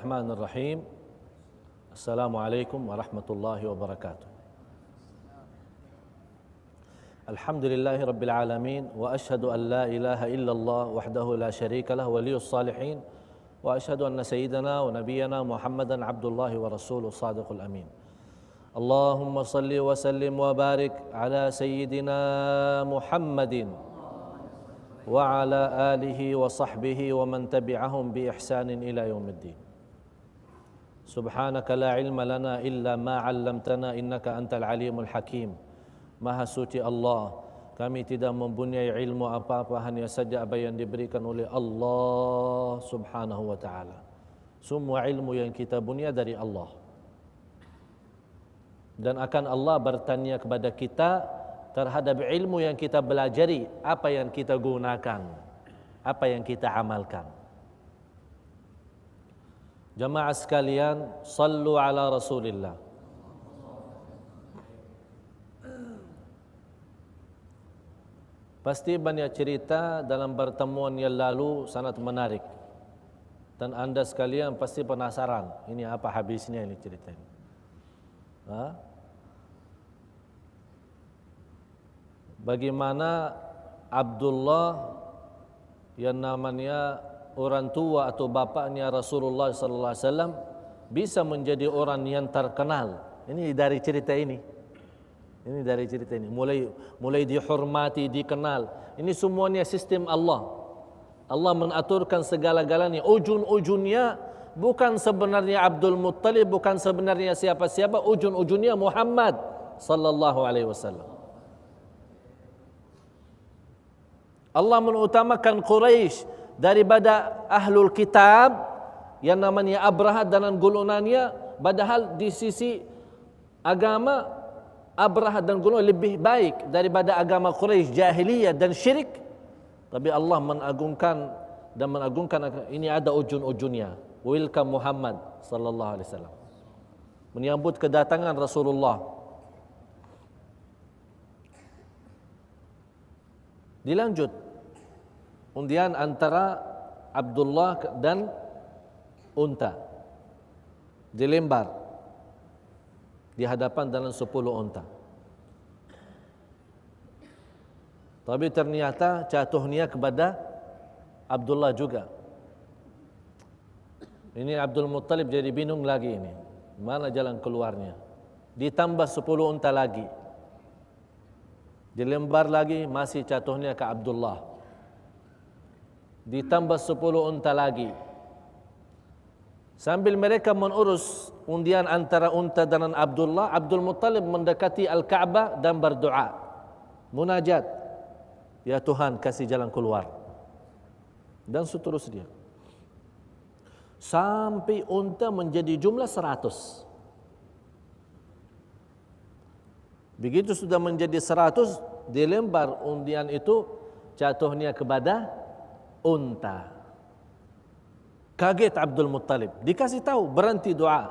Bismillahirrahmanirrahim. Assalamualaikum warahmatullahi wabarakatuh. Alhamdulillahi rabbil alamin wa ashhadu an la ilaha illallah wahdahu la syarika lah waliyus salihin wa ashhadu anna sayyidana wa nabiyyana Muhammadan abdullahi wa rasuluh sadiqul amin. Allahumma salli wa sallim wa barik ala sayyidina Muhammadin wa ala alihi wa sahbihi wa man tabi'ahum bi ihsanin ila yaumiddin. Subhanaka la ilma lana illa ma 'allamtana innaka antal alimul hakim. Maha suci Allah, kami tidak mempunyai ilmu apa-apa, hanya saja apa yang diberikan oleh Allah Subhanahu wa taala. Semua ilmu yang kita punya dari Allah. Dan akan Allah bertanya kepada kita terhadap ilmu yang kita belajari, apa yang kita gunakan, apa yang kita amalkan. Jamaah sekalian, sallu ala Rasulillah. Pasti banyak cerita dalam pertemuan yang lalu sangat menarik. Dan anda sekalian pasti penasaran, ini apa habisnya ini cerita ini. Bagaimana Abdullah yang namanya orang tua atau bapaknya Rasulullah sallallahu alaihi wasallam bisa menjadi orang yang terkenal. Ini dari cerita ini. Ini dari cerita ini. Mulai dihormati, dikenal. Ini semuanya sistem Allah. Allah mengaturkan segala-galanya. Ujung-ujungnya bukan sebenarnya Abdul Muttalib, bukan sebenarnya siapa-siapa, ujung-ujungnya Muhammad sallallahu alaihi wasallam. Allah mengutamakan Quraisy daripada ahlul kitab yang namanya Abraha dan golongannya, padahal di sisi agama Abraha dan golongan lebih baik daripada agama Quraisy jahiliyah dan syirik. Tapi Allah mengagungkan ini ada ujung-ujungnya. Welcome Muhammad sallallahu alaihi wasallam. Menyambut kedatangan Rasulullah. Dilanjut undian antara Abdullah dan unta dilembar di hadapan dalam 10 unta. Tapi ternyata jatuhnya kepada Abdullah juga. Ini Abdul Muttalib jadi bingung lagi ini. Mana jalan keluarnya? Ditambah 10 unta lagi. Dilembar lagi masih jatuhnya ke Abdullah. Ditambah 10 unta lagi. Sambil mereka mengurus undian antara unta dan Abdullah, Abdul Muttalib mendekati Al-Ka'bah dan berdoa. Munajat. Ya Tuhan, kasih jalan keluar. Dan seterusnya. Sampai unta menjadi jumlah 100. Begitu sudah menjadi 100, dilembar undian itu jatuhnya kepada unta. Kaget Abdul Muttalib. Dikasih tahu, berhenti doa.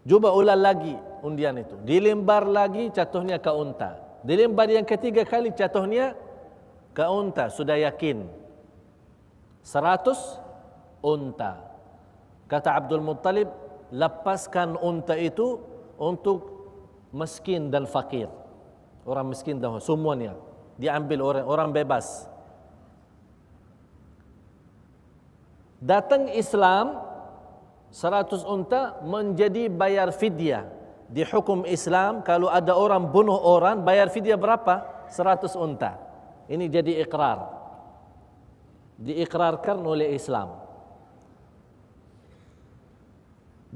Coba ulang lagi undian itu. Dilembar lagi, jatuhnya ke unta. Dilembar yang ketiga kali, jatuhnya ke unta. Sudah yakin. 100 unta. Kata Abdul Muttalib, lepaskan unta itu untuk miskin dan fakir. Orang miskin dan semuanya. Diambil orang bebas. Datang Islam 100 unta menjadi bayar fidyah. Di hukum Islam kalau ada orang bunuh orang bayar fidyah berapa? 100 unta. Ini jadi ikrar. Diikrarkan oleh Islam.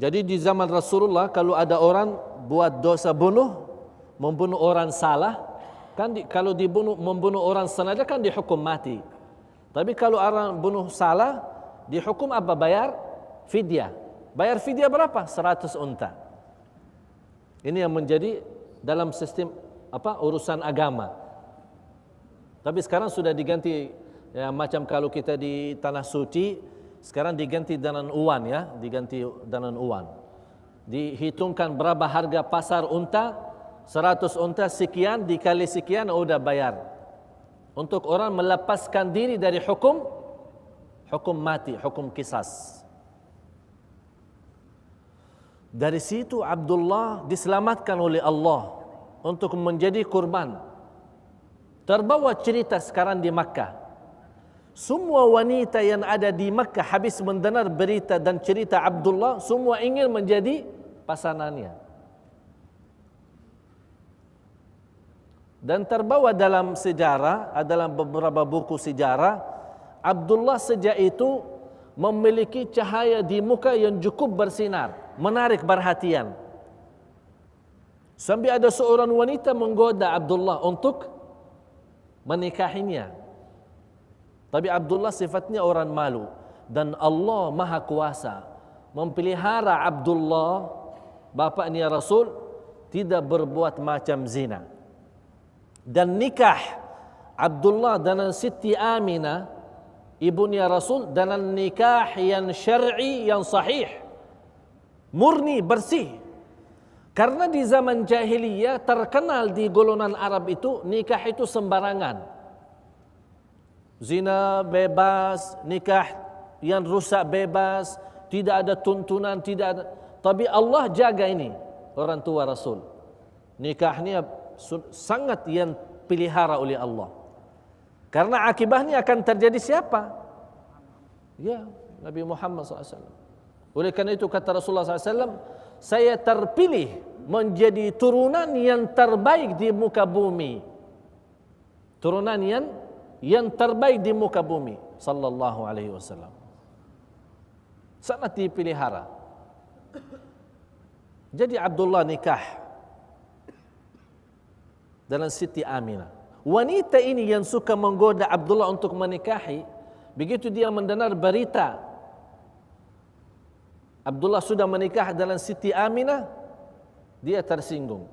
Jadi di zaman Rasulullah kalau ada orang buat dosa membunuh orang salah, kan kalau membunuh orang sengaja kan dihukum mati. Tapi kalau orang bunuh salah, dihukum apa? Bayar fidyah. Bayar fidyah berapa? 100 unta. Ini yang menjadi dalam sistem urusan agama. Tapi sekarang sudah diganti ya, macam kalau kita di tanah suci, sekarang diganti dengan uang ya, diganti dengan uang. Dihitungkan berapa harga pasar unta, 100 unta sekian dikali sekian udah bayar. Untuk orang melepaskan diri dari hukum mati, hukum qisas. Dari situ Abdullah diselamatkan oleh Allah untuk menjadi kurban. Terbawa cerita sekarang di Makkah. Semua wanita yang ada di Makkah habis mendengar berita dan cerita Abdullah, semua ingin menjadi pasangannya. Dan terbawa dalam sejarah, dalam beberapa buku sejarah, Abdullah sejak itu memiliki cahaya di muka yang cukup bersinar, menarik perhatian. Sampai ada seorang wanita menggoda Abdullah untuk menikahinya. Tapi Abdullah sifatnya orang malu, dan Allah Maha Kuasa memelihara Abdullah, bapaknya Rasul, tidak berbuat macam zina. Dan nikah Abdullah dengan Siti Aminah, ibunya Rasul, dengan nikah yang syar'i, yang sahih, murni, bersih. Karena di zaman jahiliyah terkenal di golongan Arab itu nikah itu sembarangan. Zina bebas, nikah yang rusak bebas, tidak ada tuntunan, tidak ada. Tapi Allah jaga ini orang tua Rasul. Nikahnya sangat yang pelihara oleh Allah. Karena akibatnya akan terjadi siapa? Ya, Nabi Muhammad SAW. Oleh karena itu kata Rasulullah SAW, saya terpilih menjadi turunan yang terbaik di muka bumi. Turunan yang terbaik di muka bumi, sallallahu alaihi wasallam. Sangat dipelihara. Jadi Abdullah nikah dengan Siti Aminah. Wanita ini yang suka menggoda Abdullah untuk menikahi, begitu dia mendengar berita Abdullah sudah menikah dengan Siti Aminah, dia tersinggung.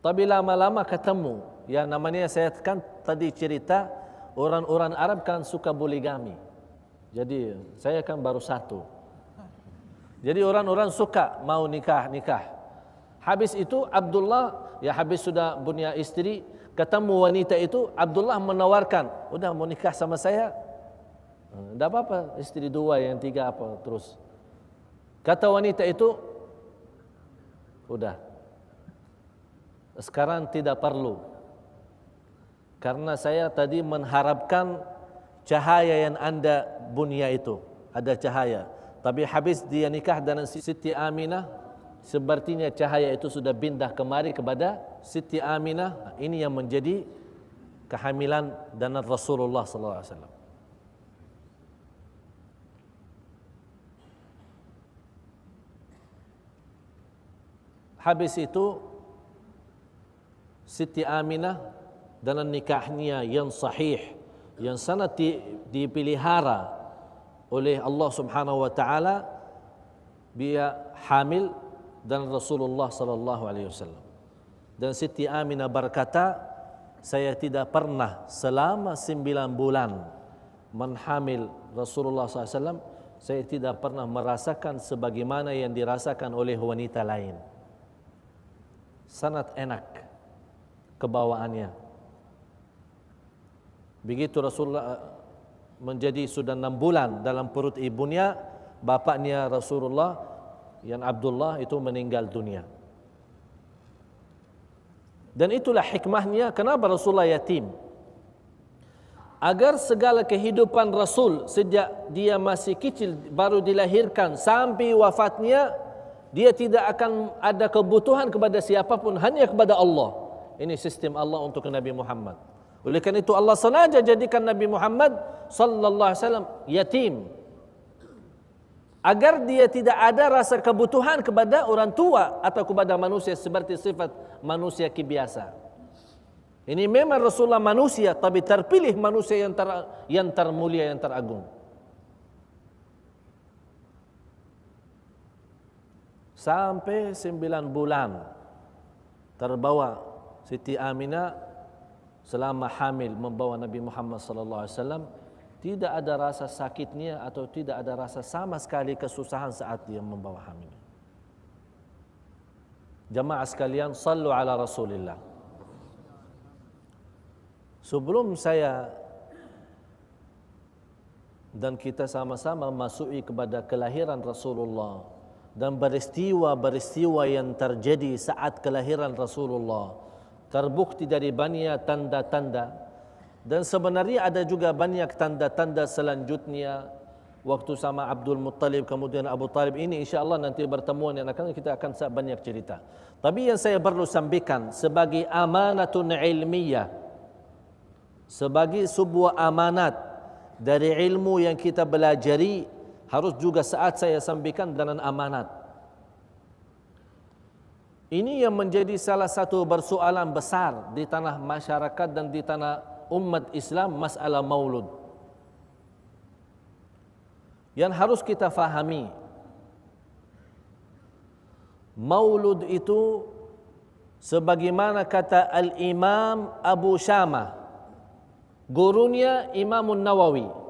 Tapi lama-lama ketemu, ya namanya saya kan tadi cerita orang-orang Arab kan suka poligami. Jadi saya kan baru satu. Jadi orang-orang suka mau nikah. Habis itu Abdullah, ya habis sudah punya istri, ketemu wanita itu, Abdullah menawarkan, udah mau nikah sama saya? Tidak apa-apa, istri dua, yang tiga apa terus. Kata wanita itu, udah, sekarang tidak perlu. Karena saya tadi mengharapkan cahaya yang anda punya itu, ada cahaya. Tapi habis dia nikah dengan Siti Aminah, sepertinya cahaya itu sudah pindah kemari kepada Siti Aminah. Ini yang menjadi kehamilan dengan Rasulullah sallallahu alaihi wasallam. Habis itu Siti Aminah dengan nikahnya yang sahih, yang sangat dipelihara oleh Allah Subhanahu wa taala, dia hamil dan Rasulullah sallallahu alaihi wasallam. Dan Siti Aminah berkata, saya tidak pernah selama 9 bulan menghamil Rasulullah SAW, saya tidak pernah merasakan sebagaimana yang dirasakan oleh wanita lain. Sangat enak kebawaannya. Begitu Rasulullah menjadi sudah 6 bulan dalam perut ibunya, bapaknya Rasulullah yang Abdullah itu meninggal dunia. Dan itulah hikmahnya kenapa Rasulullah yatim. Agar segala kehidupan Rasul sejak dia masih kecil baru dilahirkan sampai wafatnya, dia tidak akan ada kebutuhan kepada siapapun, hanya kepada Allah. Ini sistem Allah untuk Nabi Muhammad. Oleh karena itu Allah sengaja jadikan Nabi Muhammad sallallahu alaihi wasallam yatim, agar dia tidak ada rasa kebutuhan kepada orang tua atau kepada manusia seperti sifat manusia biasa. Ini memang Rasulullah manusia, tapi terpilih manusia yang termulia, yang teragung. Sampai 9 bulan terbawa Siti Aminah selama hamil membawa Nabi Muhammad sallallahu alaihi wasallam, tidak ada rasa sakitnya atau tidak ada rasa sama sekali kesusahan saat dia membawa hamil. Jamaah sekalian, sallu ala Rasulillah. Sebelum saya dan kita sama-sama masuki kepada kelahiran Rasulullah dan peristiwa-peristiwa yang terjadi saat kelahiran Rasulullah. Terbukti dari banyak tanda-tanda, dan sebenarnya ada juga banyak tanda-tanda selanjutnya waktu sama Abdul Muttalib kemudian Abu Talib. Ini insya-Allah nanti pertemuan yang kita akan banyak cerita. Tapi yang saya perlu sampaikan sebagai amanatun ilmiyah, sebagai sebuah amanat dari ilmu yang kita belajari, harus juga saat saya sampaikan dengan amanat. Ini yang menjadi salah satu persoalan besar di tanah masyarakat dan di tanah umat Islam, masalah maulud. Yang harus kita fahami, maulud itu sebagaimana kata Al-Imam Abu Syamah, gurunya Imam Nawawi.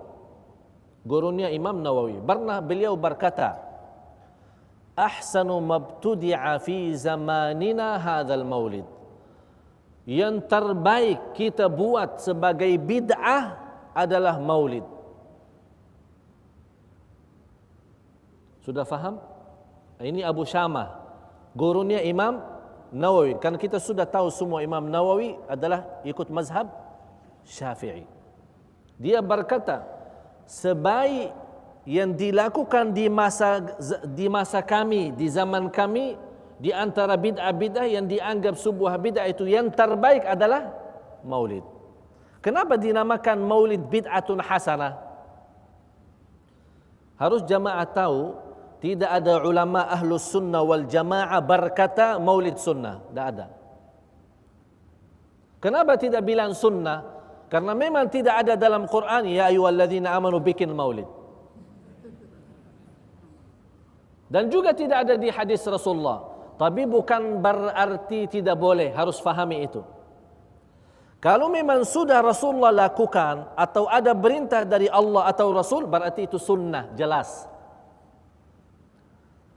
Gurunya Imam Nawawi, pernah beliau berkata, ahsanu mabtudi'a fi zamanina hadzal maulid. Yang terbaik kita buat sebagai bid'ah adalah maulid. Sudah faham? Ini Abu Syamah, gurunya Imam Nawawi. Kan kita sudah tahu semua Imam Nawawi adalah ikut mazhab Syafi'i. Dia berkata, sebaik yang dilakukan di masa kami, di zaman kami, di antara bid'ah-bid'ah yang dianggap sebuah bid'ah itu yang terbaik adalah maulid. Kenapa dinamakan maulid bid'atun hasanah? Harus jamaah tahu, tidak ada ulama ahlus sunnah wal jamaah berkata maulid sunnah, tidak ada. Kenapa tidak bilang sunnah? Karena memang tidak ada dalam Quran, ya ayyuhalladzina amanu bikin maulid. Dan juga tidak ada di hadis Rasulullah. Tapi bukan berarti tidak boleh, harus fahami itu. Kalau memang sudah Rasulullah lakukan atau ada perintah dari Allah atau Rasul, berarti itu sunnah, jelas.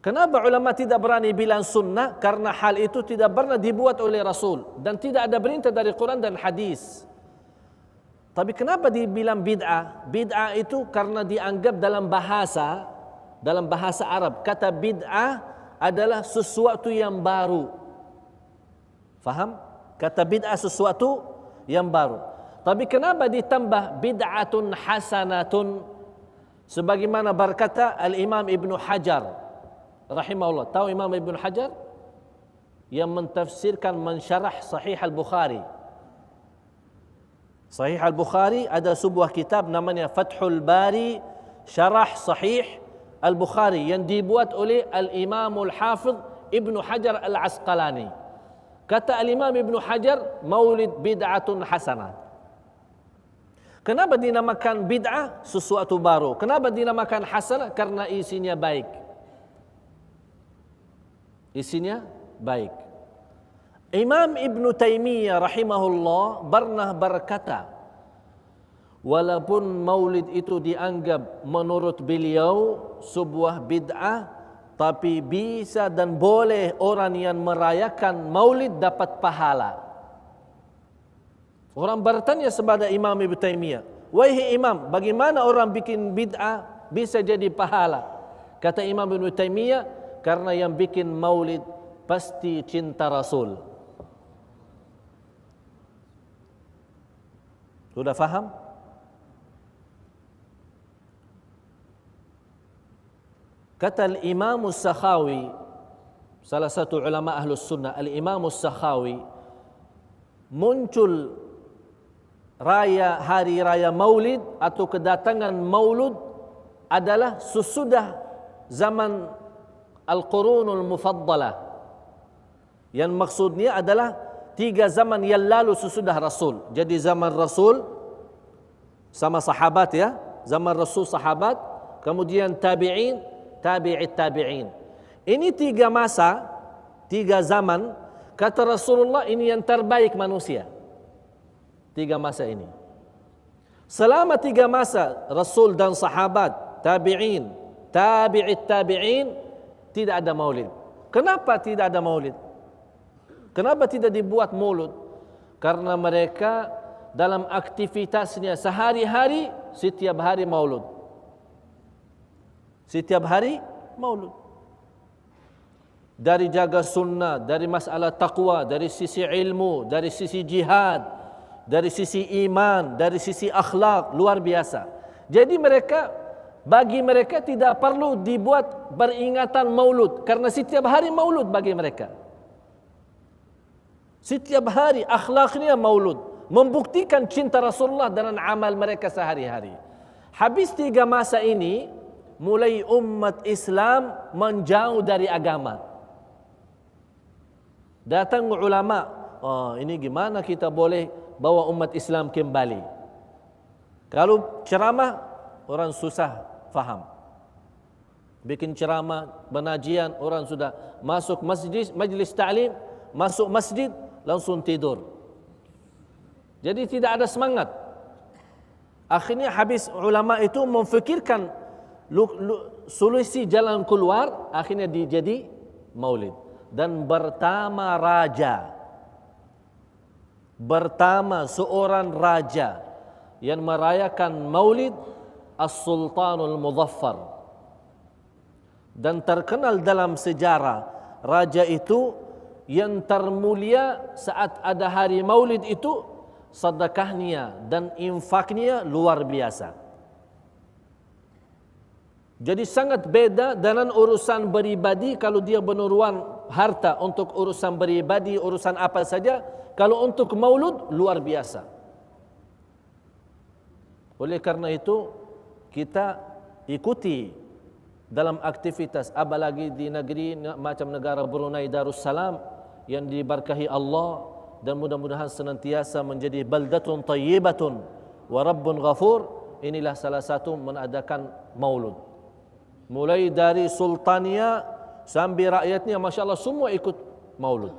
Kenapa ulama tidak berani bilang sunnah? Karena hal itu tidak pernah dibuat oleh Rasul dan tidak ada perintah dari Quran dan hadis. Tapi kenapa dibilang bid'ah? Bid'ah itu karena dianggap dalam bahasa Arab, kata bid'ah adalah sesuatu yang baru. Faham? Kata bid'ah sesuatu yang baru. Tapi kenapa ditambah bid'atun hasanatun? Sebagaimana berkata Al-Imam Ibn Hajar rahimahullah. Tahu Imam Ibn Hajar? Yang mentafsirkan, mensyarah Sahih Al-Bukhari. Sahih Al-Bukhari ada sebuah kitab namanya Fathul Bari Syarah Sahih Al-Bukhari yang dibuat oleh Al-Imamul Hafidh Ibn Hajar Al-Asqalani. Kata Al-Imam Ibn Hajar, maulid bid'atun hasanah. Kenapa dinamakan bid'ah? Sesuatu baru. Kenapa dinamakan hasanah? Karena isinya baik. Isinya baik. Imam Ibn Taymiyah rahimahullah pernah berkata, walaupun maulid itu dianggap menurut beliau sebuah bid'ah, tapi bisa dan boleh orang yang merayakan maulid dapat pahala. Orang bertanya kepada Imam Ibn Taymiyah, wahai Imam, bagaimana orang bikin bid'ah bisa jadi pahala? Kata Imam Ibn Taymiyah, karena yang bikin maulid pasti cinta Rasul. Sudah faham? Kata Al-Imam As-Sakhawi, salah satu ulama Ahlus Sunnah, Al-Imam As-Sakhawi, muncul hari raya Maulid atau kedatangan Maulud adalah sesudah zaman Al-Qurunul Mufaddalah. Yang maksudnya adalah 3 zaman yang lalu sesudah Rasul. Jadi zaman Rasul sama sahabat ya, zaman Rasul sahabat, kemudian tabi'in, tabi'it tabi'in. Ini 3 masa, 3 zaman, kata Rasulullah ini yang terbaik manusia. 3 masa ini. Selama 3 masa Rasul dan sahabat, tabi'in, tabi'it tabi'in, tidak ada maulid. Kenapa tidak ada maulid? Kenapa tidak dibuat maulid? Karena mereka dalam aktivitasnya sehari-hari, setiap hari maulid. Setiap hari maulid. dari jaga sunnah, dari masalah taqwa, dari sisi ilmu, dari sisi jihad, dari sisi iman, dari sisi akhlak, luar biasa. Jadi bagi mereka tidak perlu dibuat beringatan maulud, karena setiap hari maulud bagi mereka. Setiap hari akhlaknya maulud, membuktikan cinta Rasulullah dengan amal mereka sehari-hari. Habis 3 masa ini, mulai umat Islam menjauh dari agama. Datang ulama, ini gimana kita boleh bawa umat Islam kembali? Kalau ceramah, orang susah faham. Bikin ceramah, penajian, orang sudah masuk masjid, majlis ta'lim, masuk masjid, langsung tidur. Jadi tidak ada semangat. Akhirnya habis ulama itu memfikirkan solusi jalan keluar, akhirnya jadi maulid. Dan bertama seorang raja yang merayakan maulid, As-Sultanul Muzaffar. Dan terkenal dalam sejarah raja itu yang termulia saat ada hari maulid itu, sedekahnya dan infaknya luar biasa. Jadi sangat beda dengan urusan beribadi. Kalau dia meneruan harta untuk urusan beribadi, urusan apa saja, kalau untuk maulud luar biasa. Oleh karena itu kita ikuti dalam aktivitas, apalagi di negeri macam negara Brunei Darussalam yang diberkahi Allah, dan mudah-mudahan senantiasa menjadi baldatun tayyibatun wa rabbun ghafur. Inilah salah satu mengadakan maulud. Mulai dari sultannya sampai rakyatnya, Masya Allah semua ikut maulud.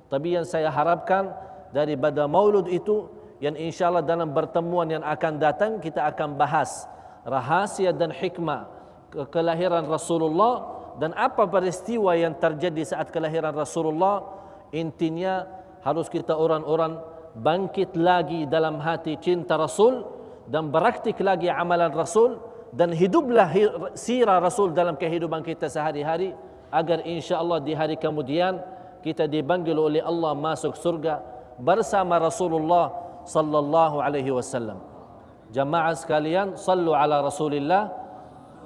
Tapi yang saya harapkan daripada maulud itu, yang insya Allah dalam pertemuan yang akan datang kita akan bahas rahasia dan hikmah kelahiran Rasulullah, dan apa peristiwa yang terjadi saat kelahiran Rasulullah. Intinya harus kita orang-orang bangkit lagi dalam hati cinta Rasul, dan beraktik lagi amalan Rasul, dan hiduplah sirah Rasul dalam kehidupan kita sehari-hari, agar insya-Allah di hari kemudian kita dipanggil oleh Allah masuk surga bersama Rasulullah sallallahu alaihi wasallam. Jamaah sekalian, sallu ala Rasulillah.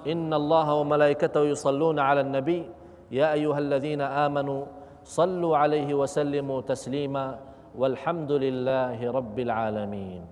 Inna Allah wa malaikatahu yusalluna ala nabi. Ya ayyuhalladzina amanu sallu alaihi wa sallimu taslima. Walhamdulillahi rabbil alamin.